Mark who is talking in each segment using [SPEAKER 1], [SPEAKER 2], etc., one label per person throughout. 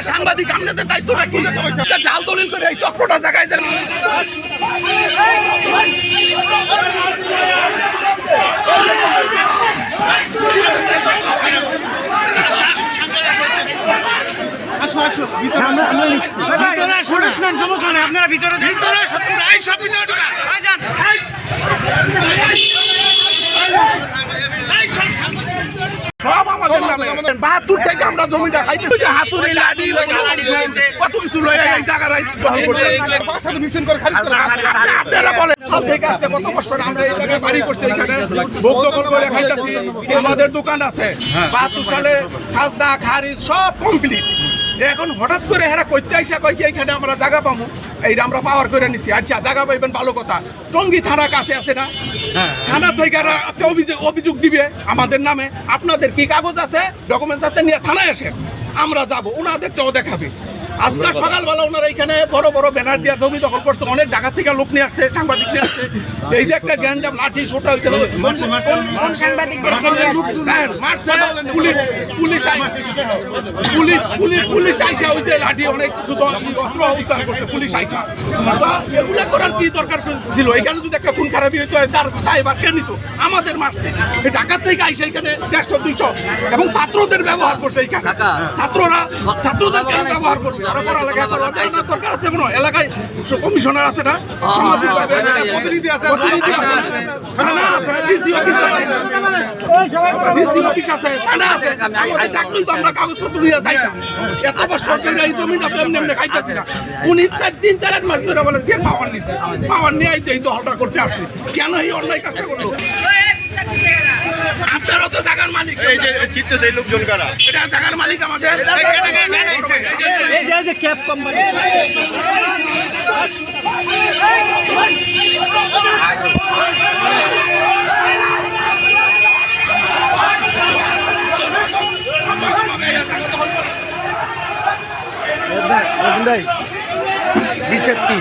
[SPEAKER 1] সাংবাদিক আপনাদের দায়িত্বটা কি? জাল দলিল করে এই চক্রটা জায়গায়
[SPEAKER 2] আপনারা ভিতরে
[SPEAKER 1] সব আমাদের নামে ৭২ থেকে আমরা জমিটা খাইতেছি। হাতুড়ি লাঠি কত কিছু লয়ে এই জায়গায় দখল করছে। বাসাতে মিশন করে খালি আপনারা বলেন সব থেকে আজকে কত বছর আমরা এই জায়গায় বাড়ি করছি, এখানে ভোগ দখল করে খাইতেছি। আমাদের দোকান আছে ৭২ সালে খাজনা খারিজ সব কমপ্লিট। এখন হঠাৎ করে হেরা কইতে আইসা কই কি এখানে আমরা জায়গা পাবো, এইটা আমরা পাওয়ার করে নিছি। আচ্ছা জায়গা পাইবেন ভালো কথা, টঙ্গী থানা কাছে আছে না, থানা থেকে একটা অভিযোগ দিবে আমাদের নামে। আপনাদের কি কাগজ আছে, ডকুমেন্টস আছে, নিয়ে থানায় আসেন, আমরা যাব, ওনাদেরটাও দেখাবে। আজকে সকালবেলা ওনারা এখানে বড় বড় ব্যানার দিয়ে জমি দখল করছে, অনেক ঢাকা থেকে লোক নিয়ে আসছে, সাংবাদিক নিয়ে আসছে। এই যে একটা গ্যাঞ্জাম লাঠি সোটা হইতে পুলিশ আইসা হইতে লাঠি অনেক কিছু অস্ত্র উদ্ধার করছে পুলিশ আইসা। তো এগুলা করার কি দরকার ছিল? এখানে যদি একটা খুন খারাপি হইতো তার দায় বা কে নিত? আমাদের মারছে ঢাকা থেকে আইসা এখানে 150-200 এবং ছাত্রদের ব্যবহার করছে। এইখানে ছাত্রদের কেন ব্যবহার করবে? পড়ালেখা করা দরকার আছে, কোনো এলাকায় কমিশনার আছে না, সামাজিক প্রতিনিধি আছে, থানা আছে, ডিসি অফিস আছে, থানা আছে। আমাদের চাকরি তো আমরা কাগজপত্র নিয়ে যাই না। এত বছর ধরে এই জমিটা তো এমনি এমনি খাইতেছি না। উনি 4 মাস ধরে বলে পাওয়ার নিছে, পাওয়ার নিয়ে এই দলটা করতে আসছে। কেন এই অন্যায় কাজটা করলো? আপনারও তো জায়গার মালিক, এই যে চিত্ত দেই লোকজন কারা, এটা জায়গার মালিক আমাদের।
[SPEAKER 2] এই যে ক্যাব কোম্পানি বিসেপ্টি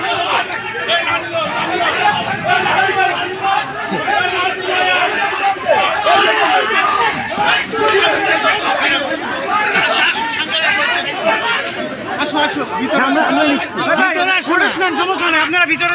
[SPEAKER 2] আপনারা ভিতরে